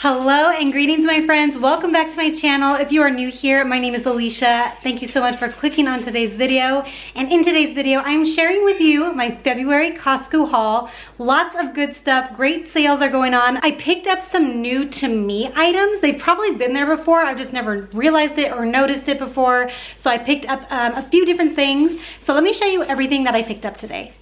Hello and greetings, my friends. Welcome back to my channel. If you are new here, my name is Alicia. Thank you so much for clicking on today's video. And in today's video, I'm sharing with you my February Costco haul. Lots of good stuff. Great sales are going on. I picked up some new to me items. They've probably been there before. I've just never realized it or noticed it before. So I picked up a few different things. So let me show you everything that I picked up today.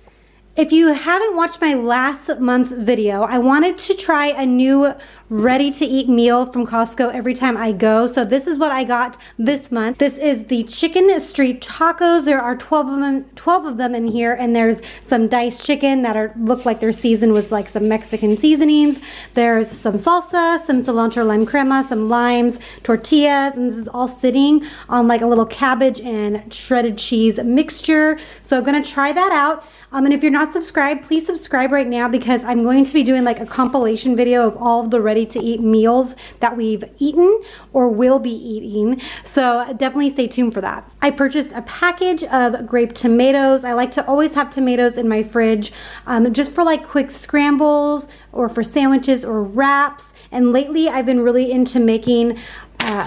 If you haven't watched my last month's video, I wanted to try a new ready-to-eat meal from Costco every time I go. So this is what I got this month. This is the chicken street tacos. There are 12 of them in here, and there's some diced chicken that look like they're seasoned with like some Mexican seasonings. There's some salsa, some cilantro lime crema, some limes, tortillas, and this is all sitting on like a little cabbage and shredded cheese mixture. So I'm gonna try that out. And if you're not subscribed, please subscribe right now because I'm going to be doing like a compilation video of all of the ready-to-eat meals that we've eaten or will be eating. So definitely stay tuned for that. I purchased a package of grape tomatoes. I like to always have tomatoes in my fridge just for like quick scrambles or for sandwiches or wraps. And lately I've been really into making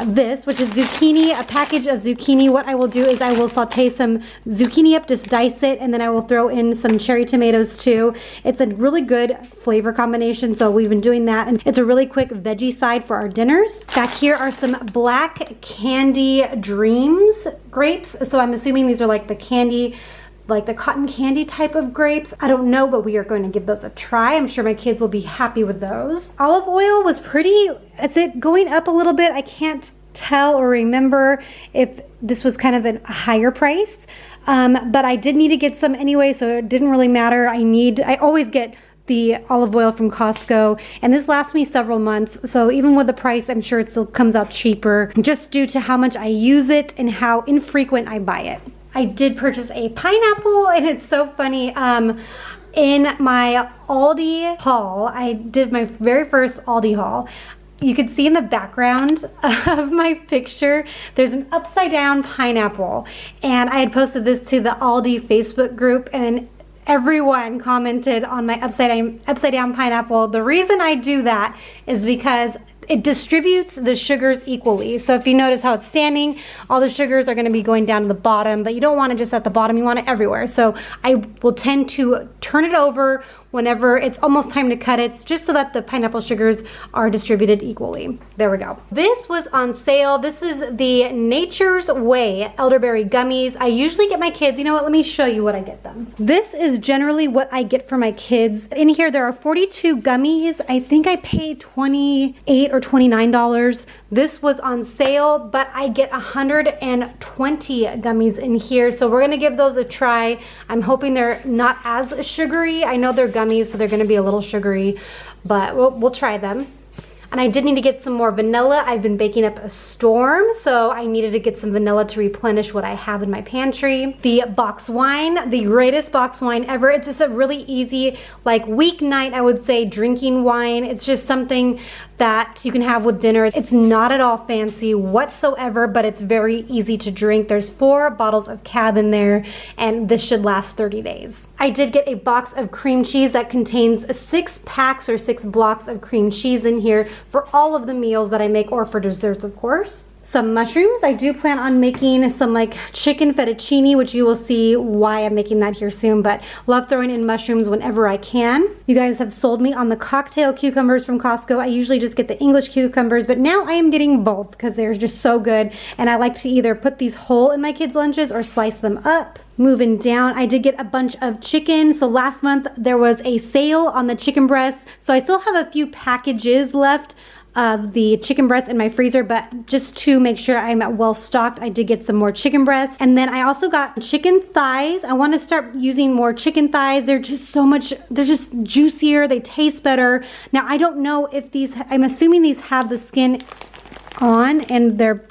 this, which is zucchini, a package of zucchini. What I will do is I will saute some zucchini up, just dice it, and then I will throw in some cherry tomatoes too. It's a really good flavor combination, so we've been doing that, and it's a really quick veggie side for our dinners. Back here are some Black Candy Dreams grapes, so I'm assuming these are like the candy, like the cotton candy type of grapes. I don't know, but we are going to give those a try. I'm sure my kids will be happy with those. Olive oil was pretty, is it going up a little bit? I can't tell or remember if this was kind of a higher price, but I did need to get some anyway, so it didn't really matter. I always get the olive oil from Costco, and this lasts me several months, so even with the price, I'm sure it still comes out cheaper just due to how much I use it and how infrequent I buy it. I did purchase a pineapple, and it's so funny. In my Aldi haul, I did my very first Aldi haul. You can see in the background of my picture, there's an upside down pineapple, and I had posted this to the Aldi Facebook group, and everyone commented on my upside down pineapple. The reason I do that is because it distributes the sugars equally. So if you notice how it's standing, all the sugars are gonna be going down to the bottom, but you don't want it just at the bottom, you want it everywhere. So I will tend to turn it over whenever it's almost time to cut it, just so that the pineapple sugars are distributed equally. There we go. This was on sale. This is the Nature's Way Elderberry Gummies. I usually get my kids, you know what, let me show you what I get them. This is generally what I get for my kids. In here there are 42 gummies. I think I paid $28 or $29. This was on sale, but I get 120 gummies in here, so we're gonna give those a try. I'm hoping they're not as sugary. I know they're gummies, so they're gonna be a little sugary, but we'll try them. And I did need to get some more vanilla. I've been baking up a storm, so I needed to get some vanilla to replenish what I have in my pantry. The box wine, the greatest box wine ever. It's just a really easy, like weeknight, I would say, drinking wine. It's just something that you can have with dinner. It's not at all fancy whatsoever, but it's very easy to drink. There's 4 bottles of Cab in there, and this should last 30 days. I did get a box of cream cheese that contains 6 packs or 6 blocks of cream cheese in here for all of the meals that I make, or for desserts, of course. Some mushrooms. I do plan on making some like chicken fettuccine, which you will see why I'm making that here soon, but love throwing in mushrooms whenever I can. You guys have sold me on the cocktail cucumbers from Costco. I usually just get the English cucumbers, but now I am getting both because they're just so good, and I like to either put these whole in my kids' lunches or slice them up. Moving down, I did get a bunch of chicken. So last month there was a sale on the chicken breasts, so I still have a few packages left of the chicken breast in my freezer, but just to make sure I'm well stocked, I did get some more chicken breasts. And then I also got chicken thighs. I want to start using more chicken thighs. They're just so much, they're just juicier, they taste better. Now I don't know if these, I'm assuming these have the skin on and they're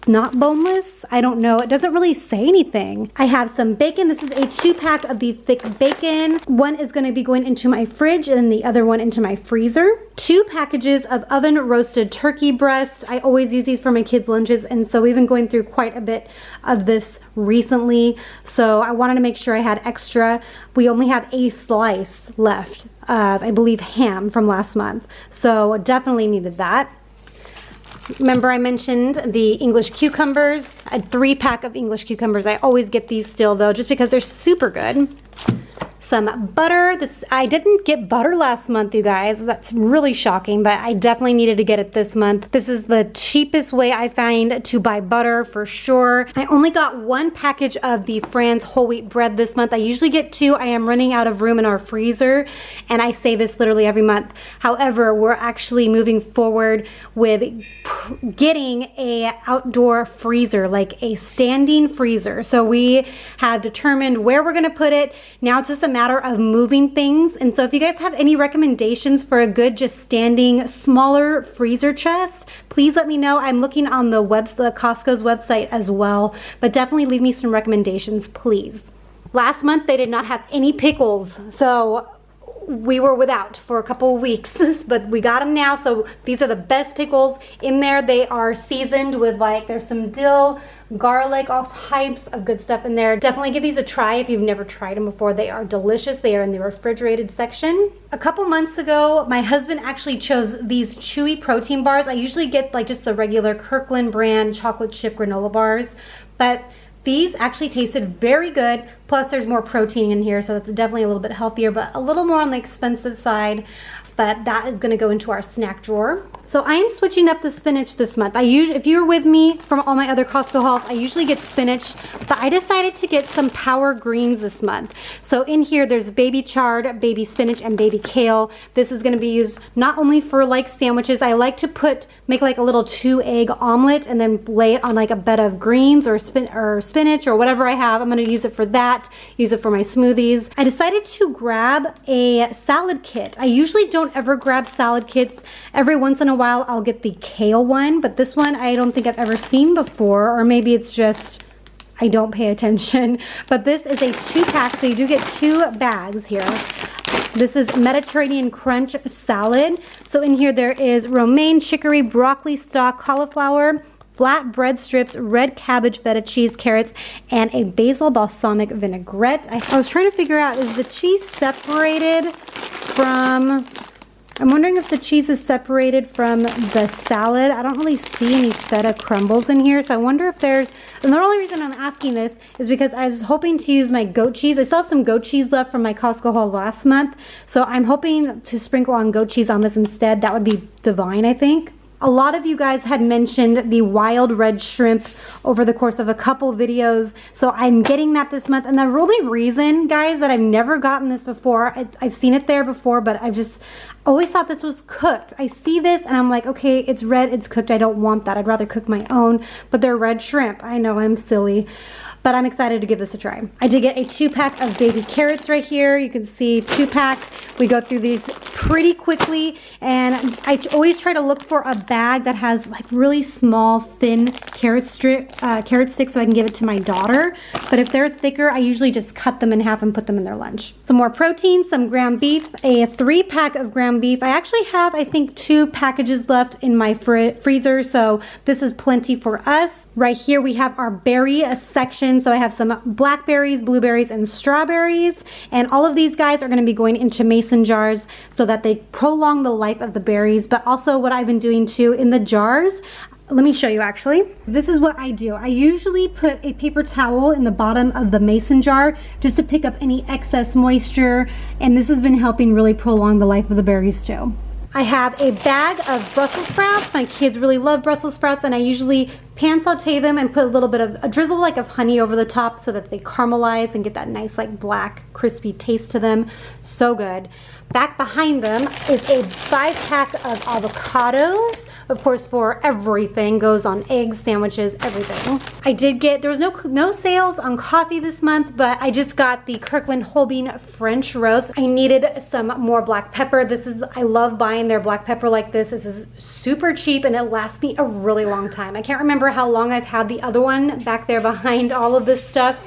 not boneless. I don't know. It doesn't really say anything. I have some bacon. This is a 2-pack of the thick bacon. One is going to be going into my fridge and then the other one into my freezer. 2 packages of oven roasted turkey breast. I always use these for my kids' lunches, and so we've been going through quite a bit of this recently, so I wanted to make sure I had extra. We only have a slice left of, I believe, ham from last month, so definitely needed that. Remember I mentioned the English cucumbers, a 3-pack of English cucumbers. I always get these still though, just because they're super good. Some butter. I didn't get butter last month, you guys. That's really shocking, but I definitely needed to get it this month. This is the cheapest way I find to buy butter for sure. I only got 1 package of the Franz whole wheat bread this month. I usually get 2. I am running out of room in our freezer, and I say this literally every month. However, we're actually moving forward with getting a outdoor freezer, like a standing freezer. So we have determined where we're gonna put it. Now it's just a matter of moving things. And so if you guys have any recommendations for a good just standing smaller freezer chest, please let me know. I'm looking on the Costco's website as well, but definitely leave me some recommendations, please. Last month they did not have any pickles, so we were without for a couple of weeks, but we got them now. So these are the best pickles in there. They are seasoned with, like, there's some dill, garlic, all types of good stuff in there. Definitely give these a try if you've never tried them before. They are delicious. They are in the refrigerated section. A couple months ago, my husband actually chose these chewy protein bars. I usually get like just the regular Kirkland brand chocolate chip granola bars, but these actually tasted very good. Plus there's more protein in here, so it's definitely a little bit healthier, but a little more on the expensive side. But that is gonna go into our snack drawer. So I am switching up the spinach this month. If you're with me from all my other Costco hauls, I usually get spinach, but I decided to get some power greens this month. So in here, there's baby chard, baby spinach, and baby kale. This is gonna be used not only for like sandwiches. I like to make like a little 2-egg omelet and then lay it on like a bed of greens or spinach or whatever I have. I'm gonna use it for that, use it for my smoothies. I decided to grab a salad kit. I usually don't ever grab salad kits. Every once in a while I'll get the kale one, but this one I don't think I've ever seen before, or maybe it's just I don't pay attention. But this is a 2-pack, so you do get 2 bags here. This is Mediterranean Crunch Salad. So in here there is romaine, chicory, broccoli stalk, cauliflower, flat bread strips, red cabbage, feta cheese, carrots, and a basil balsamic vinaigrette. I was trying to figure out, is the cheese separated from... I'm wondering if the cheese is separated from the salad. I don't really see any feta crumbles in here, so I wonder if there's... And the only reason I'm asking this is because I was hoping to use my goat cheese. I still have some goat cheese left from my Costco haul last month, so I'm hoping to sprinkle on goat cheese on this instead. That would be divine, I think. A lot of you guys had mentioned the wild red shrimp over the course of a couple videos, so I'm getting that this month. And the really reason, guys, that I've never gotten this before, I've seen it there before, but I've just always thought this was cooked. I see this and I'm like, okay, it's red, it's cooked. I don't want that. I'd rather cook my own, but they're red shrimp. I know, I'm silly, but I'm excited to give this a try. I did get a 2-pack of baby carrots right here. You can see 2-pack. We go through these pretty quickly, and I always try to look for a bag that has like really small, thin carrot sticks so I can give it to my daughter. But if they're thicker, I usually just cut them in half and put them in their lunch. Some more protein, some ground beef, a 3-pack of ground beef. I actually have, I think, 2 packages left in my freezer, so this is plenty for us. Right here we have our berry section. So I have some blackberries, blueberries, and strawberries. And all of these guys are going to be going into mason jars so that they prolong the life of the berries. But also what I've been doing too in the jars, let me show you actually. This is what I do. I usually put a paper towel in the bottom of the mason jar just to pick up any excess moisture. And this has been helping really prolong the life of the berries too. I have a bag of Brussels sprouts. My kids really love Brussels sprouts, and I usually pan saute them and put a little bit of a drizzle like of honey over the top so that they caramelize and get that nice like black crispy taste to them. So good. Back behind them is a 5-pack of avocados. of course, for everything. Goes on eggs, sandwiches, everything. I did get, there was no sales on coffee this month, but I just got the Kirkland whole bean French roast. I needed some more black pepper. I love buying their black pepper like this. This is super cheap and it lasts me a really long time. I can't remember how long I've had the other one back there behind all of this stuff,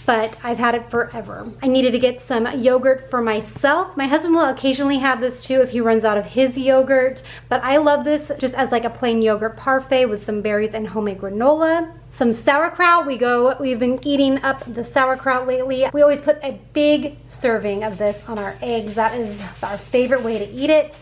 but I've had it forever. I needed to get some yogurt for myself. My husband will occasionally have this too if he runs out of his yogurt, but I love this just as like a plain yogurt parfait with some berries and homemade granola. Some sauerkraut. We've been eating up the sauerkraut lately. We always put a big serving of this on our eggs. That is our favorite way to eat it.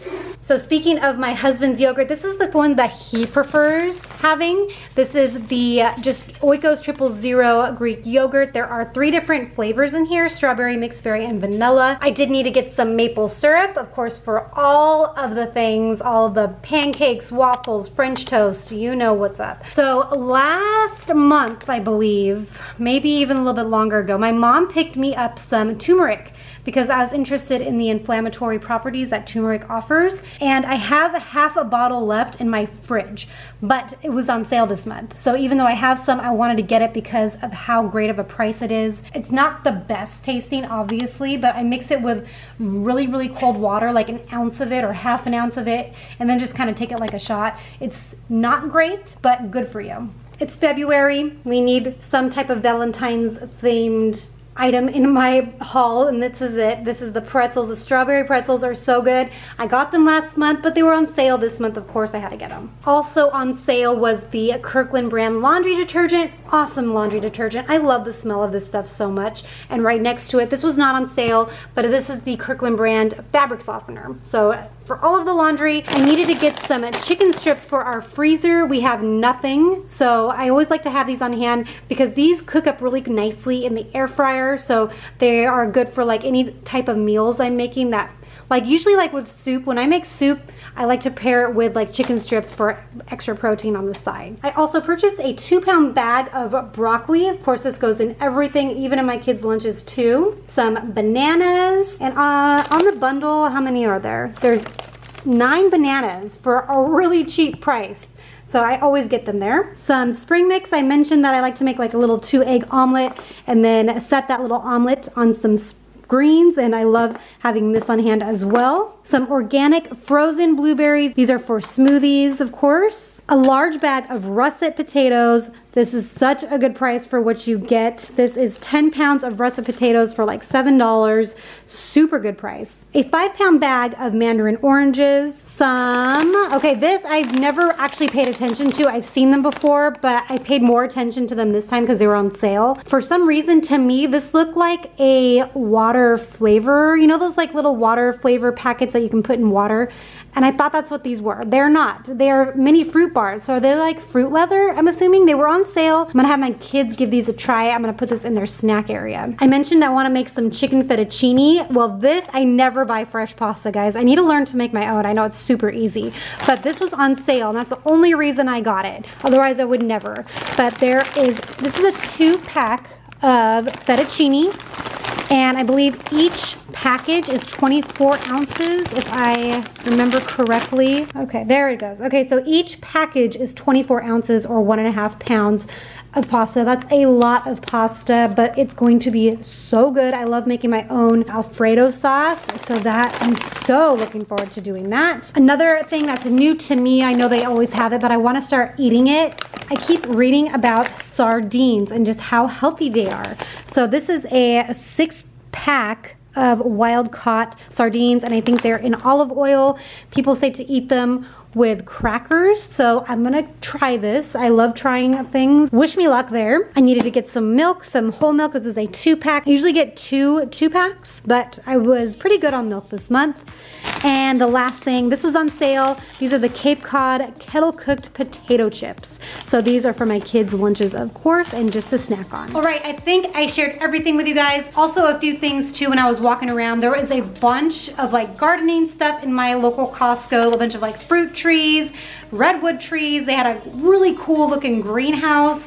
So speaking of my husband's yogurt, this is the one that he prefers having. This is the just Oikos 000 Greek yogurt. There are 3 different flavors in here: strawberry, mixed berry, and vanilla. I did need to get some maple syrup, of course, for all of the things, all of the pancakes, waffles, French toast, you know what's up. So last month, I believe, maybe even a little bit longer ago, my mom picked me up some turmeric because I was interested in the inflammatory properties that turmeric offers, and I have half a bottle left in my fridge, but it was on sale this month. So even though I have some, I wanted to get it because of how great of a price it is. It's not the best tasting, obviously, but I mix it with really, really cold water, like an ounce of it or half an ounce of it, and then just kind of take it like a shot. It's not great, but good for you. It's February. We need some type of Valentine's themed item in my haul, and this is it. This is the pretzels. The strawberry pretzels are so good. I got them last month, but they were on sale this month. Of course, I had to get them. Also on sale was the Kirkland brand laundry detergent. Awesome laundry detergent. I love the smell of this stuff so much. And right next to it, this was not on sale, but this is the Kirkland brand fabric softener. So for all of the laundry, I needed to get some chicken strips for our freezer. We have nothing, so I always like to have these on hand because these cook up really nicely in the air fryer. So they are good for like any type of meals I'm making, that like usually like with soup. When I make soup, I like to pair it with like chicken strips for extra protein on the side. I also purchased a 2-pound bag of broccoli. Of course, this goes in everything, even in my kids' lunches too. Some bananas, and on the bundle, how many are there? There's 9 bananas for a really cheap price. So I always get them there. Some spring mix. I mentioned that I like to make like a little 2-egg omelet and then set that little omelet on some greens, and I love having this on hand as well. Some organic frozen blueberries. These are for smoothies, of course. A large bag of russet potatoes. This is such a good price for what you get. This is 10 pounds of russet potatoes for like $7. Super good price. A 5-pound bag of mandarin oranges. Okay, this I've never actually paid attention to. I've seen them before, but I paid more attention to them this time because they were on sale. For some reason, to me, this looked like a water flavor. You know those like little water flavor packets that you can put in water? And I thought that's what these were. They're not. They're mini fruit bars. So are they like fruit leather? I'm assuming. They were on sale. I'm gonna have my kids give these a try. I'm gonna put this in their snack area. I mentioned I wanna make some chicken fettuccine. Well, this, I never buy fresh pasta, guys. I need to learn to make my own. I know it's super easy, but this was on sale, and that's the only reason I got it. Otherwise, I would never. But this is a 2-pack of fettuccine. And I believe each package is 24 ounces, if I remember correctly. Okay, there it goes. Okay, so each package is 24 ounces or 1.5 pounds of pasta. That's a lot of pasta, but it's going to be so good. I love making my own Alfredo sauce, so that I'm so looking forward to doing that. Another thing that's new to me, I know they always have it, but I want to start eating it. I keep reading about sardines and just how healthy they are. So this is a 6-pack of wild caught sardines, and I think they're in olive oil. People say to eat them with crackers, so I'm gonna try this. I love trying things. Wish me luck there. I needed to get some milk, some whole milk. This is a 2-pack. I usually get two packs, but I was pretty good on milk this month. And the last thing, this was on sale. These are the Cape Cod kettle cooked potato chips. So these are for my kids' lunches, of course, and just to snack on. All right, I think I shared everything with you guys. Also a few things too when I was walking around. There was a bunch of like gardening stuff in my local Costco, a bunch of like fruit trees, redwood trees. They had a really cool looking greenhouse.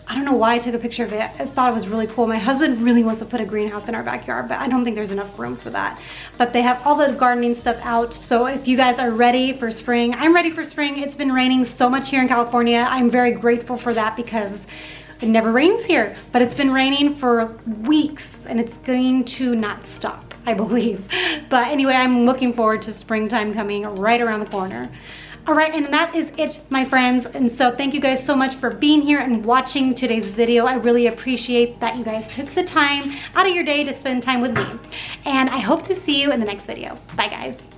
I don't know why I took a picture of it. I thought it was really cool. My husband really wants to put a greenhouse in our backyard, but I don't think there's enough room for that. But they have all the gardening stuff out. So if you guys are ready for spring, I'm ready for spring. It's been raining so much here in California. I'm very grateful for that because it never rains here, but it's been raining for weeks and it's going to not stop, I believe. But anyway, I'm looking forward to springtime coming right around the corner. All right, and that is it, my friends. And so thank you guys so much for being here and watching today's video. I really appreciate that you guys took the time out of your day to spend time with me. And I hope to see you in the next video. Bye, guys.